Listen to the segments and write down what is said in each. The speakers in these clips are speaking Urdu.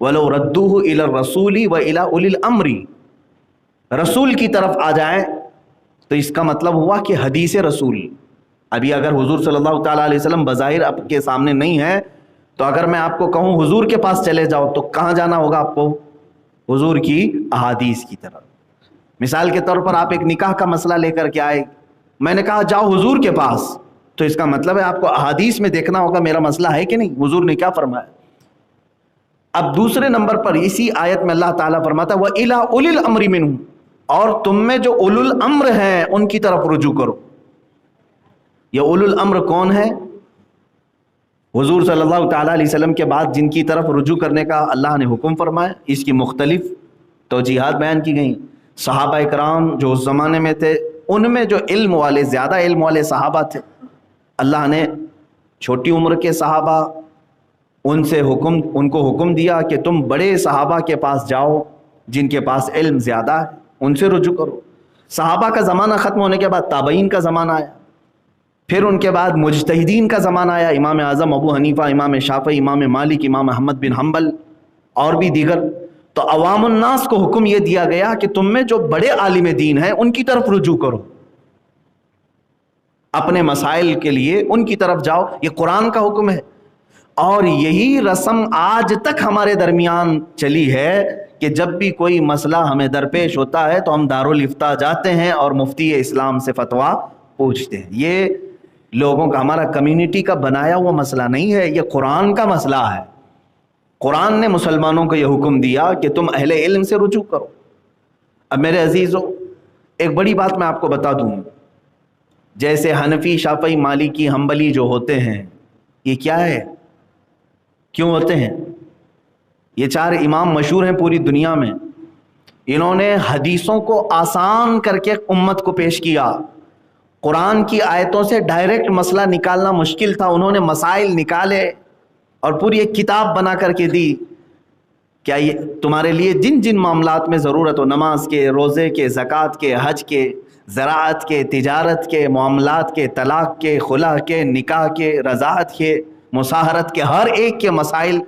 وَلَوْ رَدُّوهُ إِلَى الرَّسُولِ وَإِلَى أُولِي الْأَمْرِ، رسول کی طرف آ جائیں تو اس کا مطلب ہوا کہ حدیث رسول. ابھی اگر حضور صلی اللہ تعالیٰ علیہ وسلم بظاہر آپ کے سامنے نہیں ہے تو اگر میں آپ کو کہوں حضور کے پاس چلے جاؤ تو کہاں جانا ہوگا آپ کو؟ حضور کی احادیث کی طرف. مثال کے طور پر آپ ایک نکاح کا مسئلہ لے کر کے آئے، میں نے کہا جاؤ حضور کے پاس، تو اس کا مطلب ہے آپ کو احادیث میں دیکھنا ہوگا میرا مسئلہ ہے کہ نہیں، حضور نے کیا فرمایا. اب دوسرے نمبر پر اسی آیت میں اللہ تعالیٰ فرماتا ہے وَإِلَىٰ أُولِي الْأَمْرِ مِنْهُمْ، اور تم میں جو اولو الامر ہیں ان کی طرف رجوع کرو. یہ اولو الامر کون ہے؟ حضور صلی اللہ تعالیٰ علیہ وسلم کے بعد جن کی طرف رجوع کرنے کا اللہ نے حکم فرمایا، اس کی مختلف توجیحات بیان کی گئیں. صحابہ اکرام جو اس زمانے میں تھے، ان میں جو علم والے، زیادہ علم والے صحابہ تھے، اللہ نے چھوٹی عمر کے صحابہ ان کو حکم دیا کہ تم بڑے صحابہ کے پاس جاؤ جن کے پاس علم زیادہ ہے، ان سے رجوع کرو. صحابہ کا زمانہ ختم ہونے کے بعد تابعین کا زمانہ آیا، پھر ان کے بعد مجتہدین کا زمانہ آیا، امام اعظم ابو حنیفہ، امام شافعی، امام مالک، امام احمد بن حنبل اور بھی دیگر. تو عوام الناس کو حکم یہ دیا گیا کہ تم میں جو بڑے عالم دین ہیں ان کی طرف رجوع کرو، اپنے مسائل کے لیے ان کی طرف جاؤ. یہ قرآن کا حکم ہے، اور یہی رسم آج تک ہمارے درمیان چلی ہے کہ جب بھی کوئی مسئلہ ہمیں درپیش ہوتا ہے تو ہم دارالافتاء جاتے ہیں اور مفتی اسلام سے فتویٰ پوچھتے ہیں. یہ لوگوں کا، ہمارا کمیونٹی کا بنایا ہوا مسئلہ نہیں ہے، یہ قرآن کا مسئلہ ہے. قرآن نے مسلمانوں کو یہ حکم دیا کہ تم اہل علم سے رجوع کرو. اب میرے عزیزو، ایک بڑی بات میں آپ کو بتا دوں، جیسے حنفی، شافعی، مالکی، حنبلی جو ہوتے ہیں، یہ کیا ہے، کیوں ہوتے ہیں؟ یہ چار امام مشہور ہیں پوری دنیا میں. انہوں نے حدیثوں کو آسان کر کے امت کو پیش کیا. قرآن کی آیتوں سے ڈائریکٹ مسئلہ نکالنا مشکل تھا، انہوں نے مسائل نکالے اور پوری ایک کتاب بنا کر کے دی. کیا یہ تمہارے لیے جن جن معاملات میں ضرورت ہو، نماز کے، روزے کے، زکوٰۃ کے، حج کے، زراعت کے، تجارت کے، معاملات کے، طلاق کے، خلا کے، نکاح کے، رضاعت کے، مساہرت کے، ہر ایک کے مسائل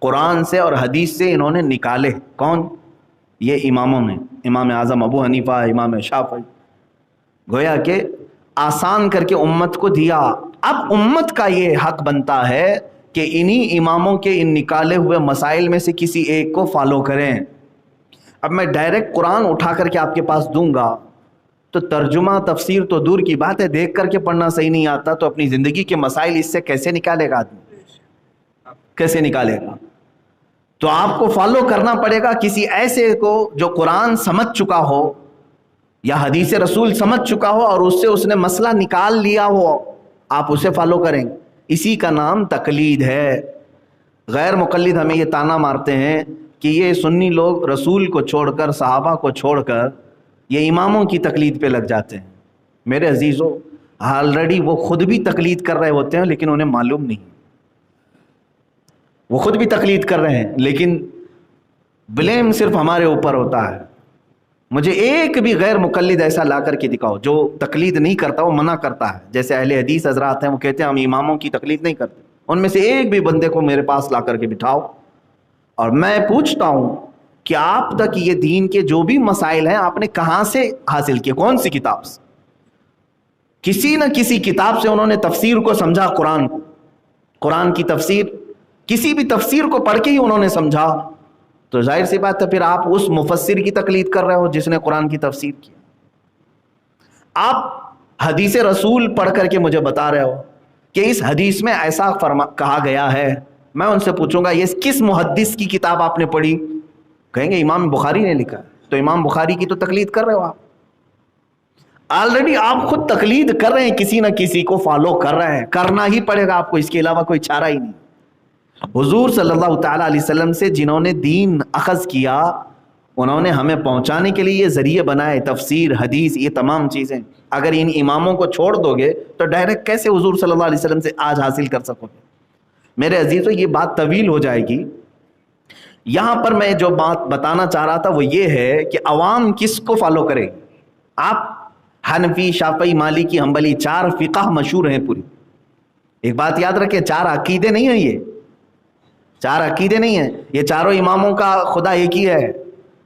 قرآن سے اور حدیث سے انہوں نے نکالے. کون؟ یہ اماموں نے، امام اعظم ابو حنیفہ، امام شافعی. گویا کہ آسان کر کے امت کو دیا. اب امت کا یہ حق بنتا ہے کہ انہی اماموں کے ان نکالے ہوئے مسائل میں سے کسی ایک کو فالو کریں. اب میں ڈائریکٹ قرآن اٹھا کر کے آپ کے پاس دوں گا تو ترجمہ تفسیر تو دور کی بات ہے، دیکھ کر کے پڑھنا صحیح نہیں آتا تو اپنی زندگی کے مسائل اس سے کیسے نکالے گا آدمی؟ کیسے نکالے گا؟ تو آپ کو فالو کرنا پڑے گا کسی ایسے کو جو قرآن سمجھ چکا ہو یا حدیث رسول سمجھ چکا ہو اور اس سے اس نے مسئلہ نکال لیا ہو، آپ اسے فالو کریں. اسی کا نام تقلید ہے. غیر مقلد ہمیں یہ طعنہ مارتے ہیں کہ یہ سنی لوگ رسول کو چھوڑ کر، صحابہ کو چھوڑ کر یہ اماموں کی تقلید پہ لگ جاتے ہیں. میرے عزیزو، آلریڈی وہ خود بھی تقلید کر رہے ہوتے ہیں لیکن انہیں معلوم نہیں. وہ خود بھی تقلید کر رہے ہیں لیکن بلیم صرف ہمارے اوپر ہوتا ہے. مجھے ایک بھی غیر مقلد ایسا لا کر کے دکھاؤ جو تقلید نہیں کرتا، وہ منع کرتا ہے. جیسے اہل حدیث حضرات ہیں، وہ کہتے ہیں ہم اماموں کی تقلید نہیں کرتے. ان میں سے ایک بھی بندے کو میرے پاس لا کر کے بٹھاؤ اور میں پوچھتا ہوں کہ آپ تک یہ دین کے جو بھی مسائل ہیں آپ نے کہاں سے حاصل کیے، کون سی کتاب سے؟ کسی نہ کسی کتاب سے انہوں نے تفسیر کو سمجھا. قرآن کو، قرآن کی تفسیر، کسی بھی تفسیر کو پڑھ کے ہی انہوں نے سمجھا. تو ظاہر سی بات ہے پھر آپ اس مفسر کی تقلید کر رہے ہو جس نے قرآن کی تفسیر کی. آپ حدیث رسول پڑھ کر کے مجھے بتا رہے ہو کہ اس حدیث میں ایسا کہا گیا ہے. میں ان سے پوچھوں گا یہ کس محدث کی کتاب آپ نے پڑھی؟ کہیں گے امام بخاری نے لکھا. تو امام بخاری کی تو تقلید کر رہے ہو آپ. آلریڈی آپ خود تقلید کر رہے ہیں، کسی نہ کسی کو فالو کر رہے ہیں. کرنا ہی پڑے گا آپ کو، اس کے علاوہ کوئی چارہ ہی نہیں. حضور صلی اللہ تعالیٰ علیہ وسلم سے جنہوں نے دین اخذ کیا، انہوں نے ہمیں پہنچانے کے لیے یہ ذریعے بنائے، تفسیر، حدیث، یہ تمام چیزیں. اگر ان اماموں کو چھوڑ دو گے تو ڈائریکٹ کیسے حضور صلی اللہ علیہ وسلم سے آج حاصل کر سکو گے؟ میرے عزیزو، یہ بات طویل ہو جائے گی. یہاں پر میں جو بات بتانا چاہ رہا تھا وہ یہ ہے کہ عوام کس کو فالو کرے. آپ حنفی، شافعی، مالکی، حنبلی، چار فقہ مشہور ہیں پوری. ایک بات یاد رکھیں، چار عقیدے نہیں ہیں. یہ چار عقیدے نہیں ہیں، یہ چاروں اماموں کا خدا ایک ہی ہے،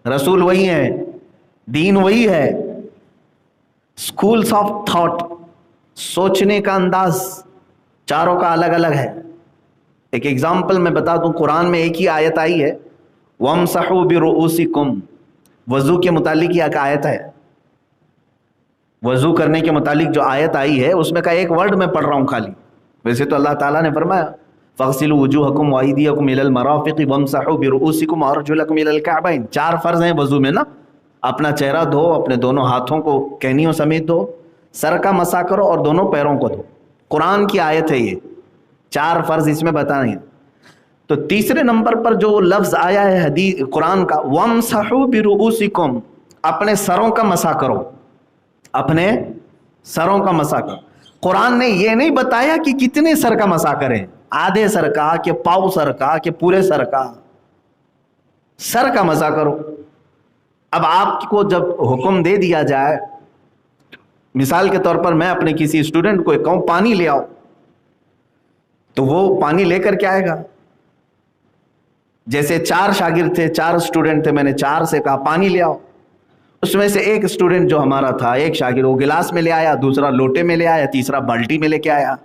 رسول وہی ہے، دین وہی ہے۔ اسکولس آف تھاٹ، سوچنے کا انداز چاروں کا الگ الگ ہے۔ ایک ایگزامپل میں بتا دوں، قرآن میں ایک ہی آیت آئی ہے، وَامْسَحُوا بِرُؤُوسِكُمْ، وضو کے متعلق یہ ایک آیت ہے، وضو کرنے کے متعلق جو آیت آئی ہے اس میں کا ایک ورڈ میں پڑھ رہا ہوں خالی، ویسے تو اللہ تعالیٰ نے فرمایا فَاغْسِلُوا وُجُوهَكُمْ وَأَيْدِيَكُمْ إِلَى الْمَرَافِقِ وَامْسَحُوا بِرُؤُوسِكُمْ وَأَرْجُلَكُمْ إِلَى الْكَعْبَيْنِ۔ چار فرض ہیں وضو میں نا، اپنا چہرہ دھو، اپنے دونوں ہاتھوں کو کہنیوں سمیت دھو، سر کا مسح کرو اور دونوں پیروں کو دھو۔ قرآن کی آیت ہے یہ، چار فرض اس میں بتانے ہیں۔ تو تیسرے نمبر پر جو لفظ آیا ہے حدیث قرآن کا، وَامْسَحُوا بِرُؤُوسِكُمْ، اپنے سروں کا مسح کرو، اپنے سروں کا مسح کرو۔ قرآن نے یہ نہیں بتایا کہ کتنے سر کا مسح کریں، آدھے سر کا کہ پاؤ سر کا کہ پورے سر کا، سر کا مسح کرو۔ اب آپ کو جب حکم دے دیا جائے، مثال کے طور پر میں اپنے کسی اسٹوڈنٹ کو کہوں پانی لے آؤ، تو وہ پانی لے کر کے آئے گا۔ جیسے چار شاگرد تھے، چار اسٹوڈنٹ تھے، میں نے چار سے کہا پانی لے آؤ، اس میں سے ایک اسٹوڈنٹ جو ہمارا تھا، ایک شاگرد، وہ گلاس میں لے آیا، دوسرا لوٹے میں لے آیا، تیسرا بالٹی میں لے کے آیا،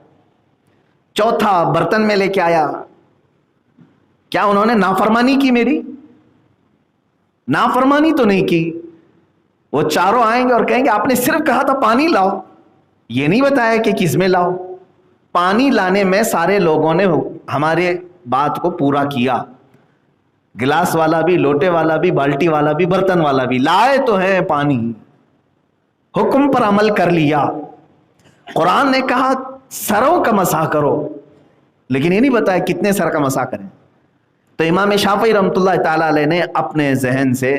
چوتھا برتن میں لے کے آیا۔ کیا انہوں نے نافرمانی کی؟ میری نافرمانی تو نہیں کی۔ وہ چاروں آئیں گے اور کہیں گے آپ نے صرف کہا تھا پانی لاؤ، یہ نہیں بتایا کہ کس میں لاؤ۔ پانی لانے میں سارے لوگوں نے ہمارے بات کو پورا کیا، گلاس والا بھی، لوٹے والا بھی، بالٹی والا بھی، برتن والا بھی، لائے تو ہے پانی، حکم پر عمل کر لیا۔ قرآن نے کہا سروں کا مسح کرو، لیکن یہ نہیں بتایا کتنے سر کا مسح کریں۔ تو امام شافعی رحمۃ اللہ تعالیٰ علیہ نے اپنے ذہن سے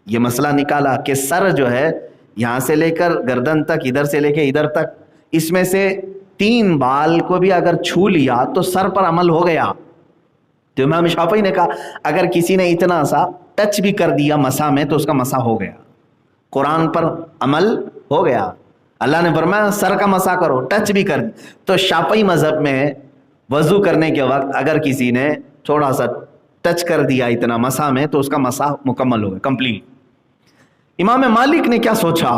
یہ مسئلہ نکالا کہ سر جو ہے یہاں سے لے کر گردن تک، ادھر سے لے کے ادھر تک، اس میں سے 3 بال کو بھی اگر چھو لیا تو سر پر عمل ہو گیا۔ تو امام شافعی نے کہا اگر کسی نے اتنا سا ٹچ بھی کر دیا مسح میں تو اس کا مسح ہو گیا، قرآن پر عمل ہو گیا۔ اللہ نے فرمایا سر کا مسح کرو، ٹچ بھی کر دی۔ تو شافعی مذہب میں وضو کرنے کے وقت اگر کسی نے تھوڑا سا ٹچ کر دیا اتنا مسح میں تو اس کا مسح مکمل ہو گیا، کمپلیٹ۔ امام مالک نے کیا سوچا؟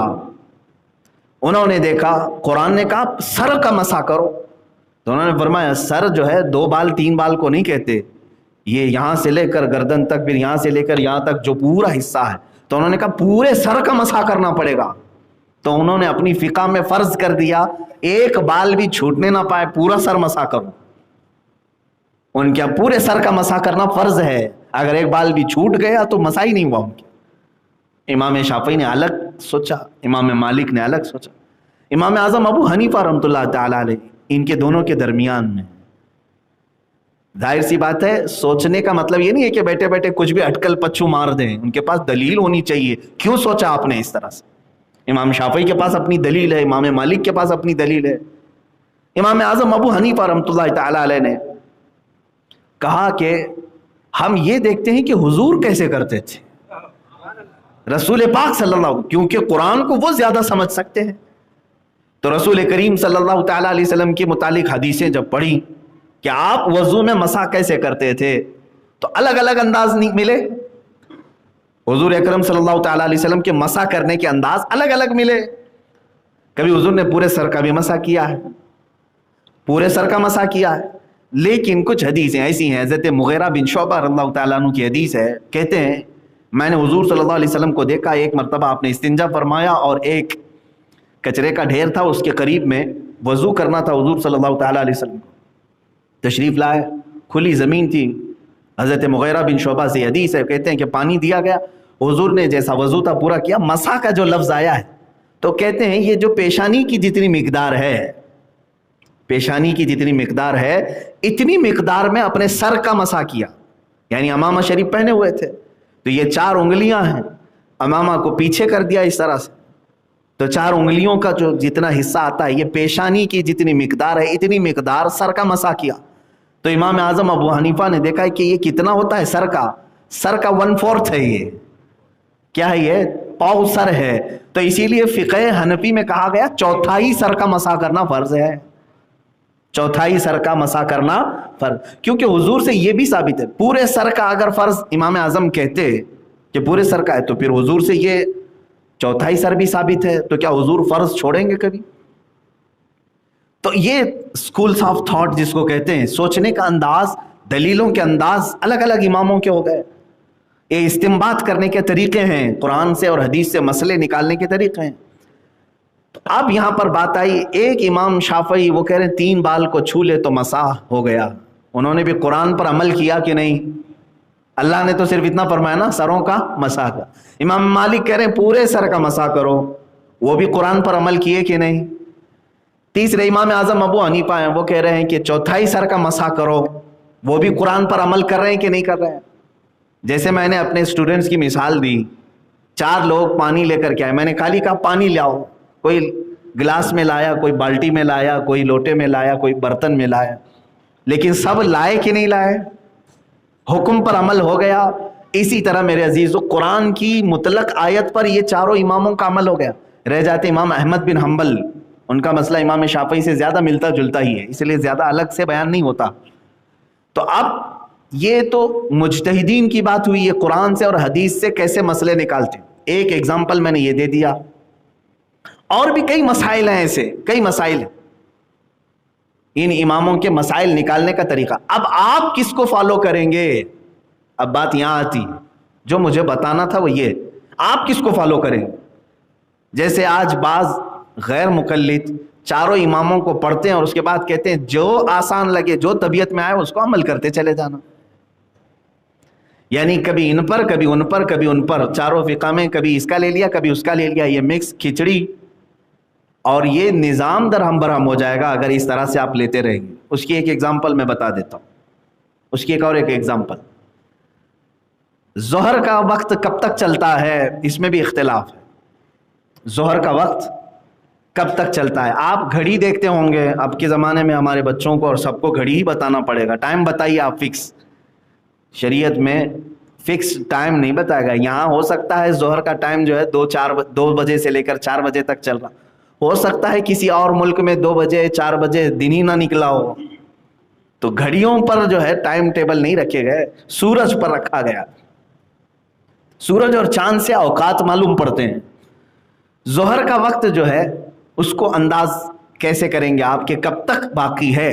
انہوں نے دیکھا قرآن نے کہا سر کا مسح کرو، تو انہوں نے فرمایا سر جو ہے 2 بال 3 بال کو نہیں کہتے، یہ یہاں سے لے کر گردن تک، پھر یہاں سے لے کر یہاں تک جو پورا حصہ ہے، تو انہوں نے کہا پورے سر کا مسح کرنا پڑے گا۔ تو انہوں نے اپنی فقہ میں فرض کر دیا ایک بال بھی چھوٹنے نہ پائے، پورا سر مسح کرو۔ ان کے پورے سر کا مسح کرنا فرض ہے، اگر ایک بال بھی چھوٹ گیا تو مسح ہی نہیں ہوا ان کے۔ امام شافعی نے الگ سوچا، امام مالک نے الگ سوچا، امام اعظم ابو حنیفہ رحمۃ اللہ تعالیٰ علیہ ان کے دونوں کے درمیان میں۔ ظاہر سی بات ہے، سوچنے کا مطلب یہ نہیں ہے کہ بیٹھے بیٹھے کچھ بھی اٹکل پچو مار دیں، ان کے پاس دلیل ہونی چاہیے، کیوں سوچا آپ نے اس طرح سے۔ امام شافعی کے پاس اپنی دلیل ہے، امام مالک کے پاس اپنی دلیل ہے۔ امام اعظم ابو حنیفہ رحمۃ اللہ تعالیٰ علیہ نے کہا کہ ہم یہ دیکھتے ہیں کہ حضور کیسے کرتے تھے، رسول پاک صلی اللہ علیہ وسلم، کیونکہ قرآن کو وہ زیادہ سمجھ سکتے ہیں۔ تو رسول کریم صلی اللہ تعالیٰ علیہ وسلم کے متعلق حدیثیں جب پڑھی کہ آپ وضو میں مسح کیسے کرتے تھے، تو الگ الگ انداز نہیں ملے۔ حضور اکرم صلی اللہ تعالیٰ علیہ وسلم کے مسح کرنے کے انداز الگ الگ ملے۔ کبھی حضور نے پورے سر کا بھی مسح کیا ہے، پورے سر کا مسح کیا ہے، لیکن کچھ حدیثیں ایسی ہیں، حضرت مغیرہ بن شعبہ رضی اللہ تعالیٰ عنہ کی حدیث ہے، کہتے ہیں میں نے حضور صلی اللہ علیہ وسلم کو دیکھا، ایک مرتبہ آپ نے استنجا فرمایا اور ایک کچرے کا ڈھیر تھا، اس کے قریب میں وضو کرنا تھا حضور صلی اللہ تعالیٰ علیہ وسلم کو، تشریف لائے، کھلی زمین تھی۔ حضرت مغیرہ بن شعبہ سے حدیث ہے، کہتے ہیں کہ پانی دیا گیا، حضور نے جیسا وضو تھا پورا کیا۔ مسح کا جو لفظ آیا ہے تو کہتے ہیں یہ جو پیشانی کی جتنی مقدار ہے، پیشانی کی جتنی مقدار ہے، اتنی مقدار میں اپنے سر کا مسح کیا، یعنی امامہ شریف پہنے ہوئے تھے تو یہ 4 انگلیاں ہیں، امامہ کو پیچھے کر دیا اس طرح سے، تو 4 انگلیوں کا جو جتنا حصہ آتا ہے یہ پیشانی کی جتنی مقدار ہے، اتنی مقدار سر کا مسح کیا۔ تو امام اعظم ابو حنیفہ نے دیکھا کہ یہ کتنا ہوتا ہے سر کا 1/4 ہے، یہ کیا ہے، یہ پاؤ سر ہے، تو اسی لیے فقہ حنفی میں کہا گیا 1/4 سر کا مسح کرنا فرض ہے، چوتھائی سر کا مسح کرنا فرض, کیونکہ حضور سے یہ بھی ثابت ہے. پورے سر کا اگر فرض امام اعظم کہتے کہ پورے سر کا ہے, تو پھر حضور سے یہ چوتھائی سر بھی ثابت ہے, تو کیا حضور فرض چھوڑیں گے کبھی؟ تو یہ اسکولس آف تھاٹ جس کو کہتے ہیں, سوچنے کا انداز, دلیلوں کے انداز الگ الگ اماموں کے ہو گئے. یہ استنباط کرنے کے طریقے ہیں, قرآن سے اور حدیث سے مسئلے نکالنے کے طریقے ہیں. تو اب یہاں پر بات آئی, ایک امام شافعی وہ کہہ رہے ہیں 3 بال کو چھو لے تو مسح ہو گیا. انہوں نے بھی قرآن پر عمل کیا کہ نہیں؟ اللہ نے تو صرف اتنا فرمایا نا, سروں کا مسح کا. امام مالک کہہ رہے ہیں پورے سر کا مسح کرو, وہ بھی قرآن پر عمل کیے کہ نہیں؟ تیسرے امام اعظم ابو حنیفہ ہیں, وہ کہہ رہے ہیں کہ چوتھائی سر کا مسح کرو, وہ بھی قرآن پر عمل کر رہے ہیں کہ نہیں کر رہے ہیں؟ جیسے میں نے اپنے اسٹوڈنٹس کی مثال دی, 4 لوگ پانی لے کر کے آئے, میں نے خالی کہا پانی لے آؤ, کوئی گلاس میں لایا, کوئی بالٹی میں لایا, کوئی لوٹے میں لایا, کوئی برتن میں لایا, لیکن سب لائے کہ نہیں لائے؟ حکم پر عمل ہو گیا. اسی طرح میرے عزیزو قرآن کی مطلق آیت پر یہ چاروں اماموں کا عمل ہو گیا. رہ جاتے امام احمد بن حنبل, ان کا مسئلہ امام شافعی سے زیادہ ملتا جلتا ہی ہے, اس لیے زیادہ الگ سے بیان نہیں ہوتا. تو اب یہ تو مجتہدین کی بات ہوئی, یہ قرآن سے اور حدیث سے کیسے مسئلے نکالتے. ایک ایگزامپل میں نے یہ دے دیا, اور بھی کئی مسائل ہیں, ایسے کئی مسائل ہیں, ان اماموں کے مسائل نکالنے کا طریقہ. اب آپ کس کو فالو کریں گے؟ اب بات یہاں آتی, جو مجھے بتانا تھا وہ یہ, آپ کس کو فالو کریں گے؟ جیسے آج بعض غیر مقلد چاروں اماموں کو پڑھتے ہیں اور اس کے بعد کہتے ہیں جو آسان لگے, جو طبیعت میں آئے اس کو عمل کرتے چلے جانا. یعنی کبھی ان پر, کبھی ان پر, کبھی ان پر, چاروں فقہ میں کبھی اس کا لے لیا, کبھی اس کا لے لیا, یہ مکس کھچڑی, اور یہ نظام درہم برہم ہو جائے گا اگر اس طرح سے آپ لیتے رہیں گے. اس کی ایک ایگزامپل میں بتا دیتا ہوں, اس کی ایک اور ایک ایگزامپل. ظہر کا وقت کب تک چلتا ہے, اس میں بھی اختلاف ہے. ظہر کا وقت کب تک چلتا ہے؟ آپ گھڑی دیکھتے ہوں گے, اب کے زمانے میں ہمارے بچوں کو اور سب کو گھڑی ہی بتانا پڑے گا. ٹائم بتائیے آپ فکس, شریعت میں فکس ٹائم نہیں بتائے گا. یہاں ہو سکتا ہے ظہر کا ٹائم جو ہے 2 بجے سے لے کر 4 بجے تک چل رہا, ہو سکتا ہے کسی اور ملک میں 2 بجے 4 بجے دن ہی نہ نکلا ہو. تو گھڑیوں پر جو ہے ٹائم ٹیبل نہیں رکھے گئے, سورج پر رکھا گیا. سورج اور چاند سے اوقات معلوم پڑتے ہیں. ظہر کا وقت جو ہے اس کو انداز کیسے کریں گے آپ کہ کب تک باقی ہے؟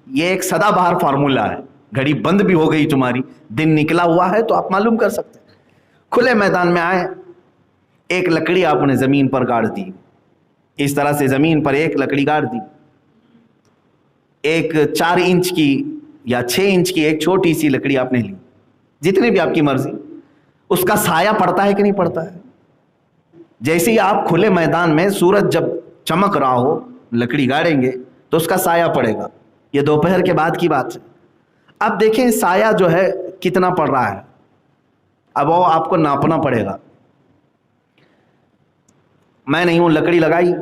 یہ ایک سدا بہار فارمولہ ہے. گھڑی بند بھی ہو گئی تمہاری, دن نکلا ہوا ہے تو آپ معلوم کر سکتے ہیں. کھلے میدان میں آئے, ایک لکڑی آپ نے زمین پر گاڑ دی, اس طرح سے زمین پر ایک لکڑی گاڑ دی, ایک 4 انچ کی یا 6 انچ کی ایک چھوٹی سی لکڑی آپ نے لی, جتنی بھی آپ کی مرضی. اس کا سایہ پڑتا ہے کہ نہیں پڑتا ہے؟ جیسے ہی آپ کھلے میدان میں سورج جب چمک رہا ہو لکڑی گاڑیں گے تو اس کا سایہ پڑے گا. یہ دوپہر کے بعد کی بات ہے. اب دیکھیں سایہ جو ہے کتنا پڑ رہا ہے, اب وہ آپ کو ناپنا پڑے گا. میں نہیں ہوں, لکڑی لگائی,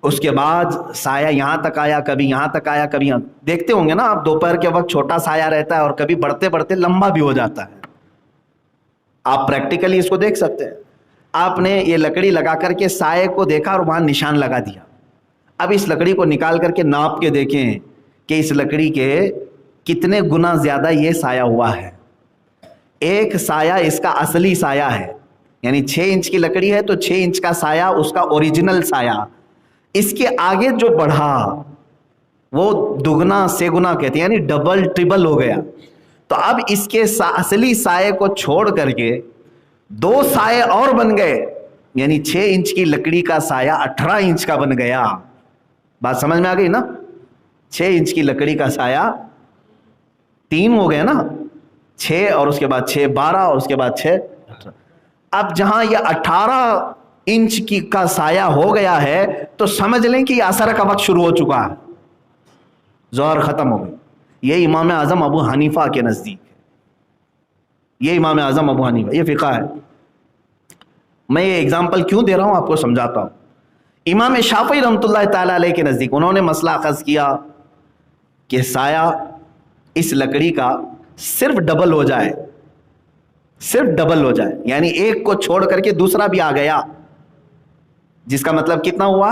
اس کے بعد سایہ یہاں تک آیا, کبھی یہاں تک آیا, کبھی یہاں. دیکھتے ہوں گے نا آپ, دوپہر کے وقت چھوٹا سایہ رہتا ہے اور کبھی بڑھتے بڑھتے لمبا بھی ہو جاتا ہے. آپ پریکٹیکلی اس کو دیکھ سکتے ہیں. آپ نے یہ لکڑی لگا کر کے سائے کو دیکھا اور وہاں نشان لگا دیا. اب اس لکڑی کو نکال کر کے ناپ کے دیکھیں کہ اس لکڑی کے کتنے گنا زیادہ یہ سایہ ہوا ہے. ایک سایہ اس کا اصلی سایہ ہے, یعنی 6 انچ کی لکڑی ہے تو 6 انچ کا سایہ اس کا اوریجنل سایہ. اس کے آگے جو بڑھا وہ دگنا سے گنا کہتے ہیں, یعنی ڈبل ٹربل ہو گیا. تو اب اس کے اصلی سائے کو چھوڑ کر کے 2 سائے اور بن گئے, یعنی 6 انچ کی لکڑی کا سایہ 18 انچ کا بن گیا. بات سمجھ میں آ گئی نا؟ 6 انچ کی لکڑی کا سایہ 3 ہو گیا نا, 6 اور اس کے بعد 6 12 اور اس کے بعد 6 18. اب جہاں یہ 18 انچ کی کا سایہ ہو گیا ہے تو سمجھ لیں کہ یہ عصر کا وقت شروع ہو چکا ہے, ظہر ختم ہو گئی. یہ امام اعظم ابو حنیفہ کے نزدیک, یہ امام اعظم ابو حنیفہ, یہ فقہ ہے. میں یہ اگزامپل کیوں دے رہا ہوں آپ کو سمجھاتا ہوں. امام شافعی رحمۃ اللہ تعالی علیہ کے نزدیک انہوں نے مسئلہ اخذ کیا کہ سایہ اس لکڑی کا صرف ڈبل ہو جائے, صرف ڈبل ہو جائے, یعنی ایک کو چھوڑ کر کے دوسرا بھی آ گیا, جس کا مطلب کتنا ہوا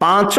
5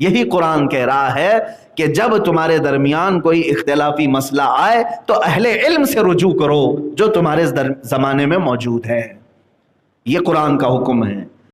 یہی قرآن کہہ رہا ہے کہ جب تمہارے درمیان کوئی اختلافی مسئلہ آئے تو اہل علم سے رجوع کرو جو تمہارے زمانے میں موجود ہے. یہ قرآن کا حکم ہے.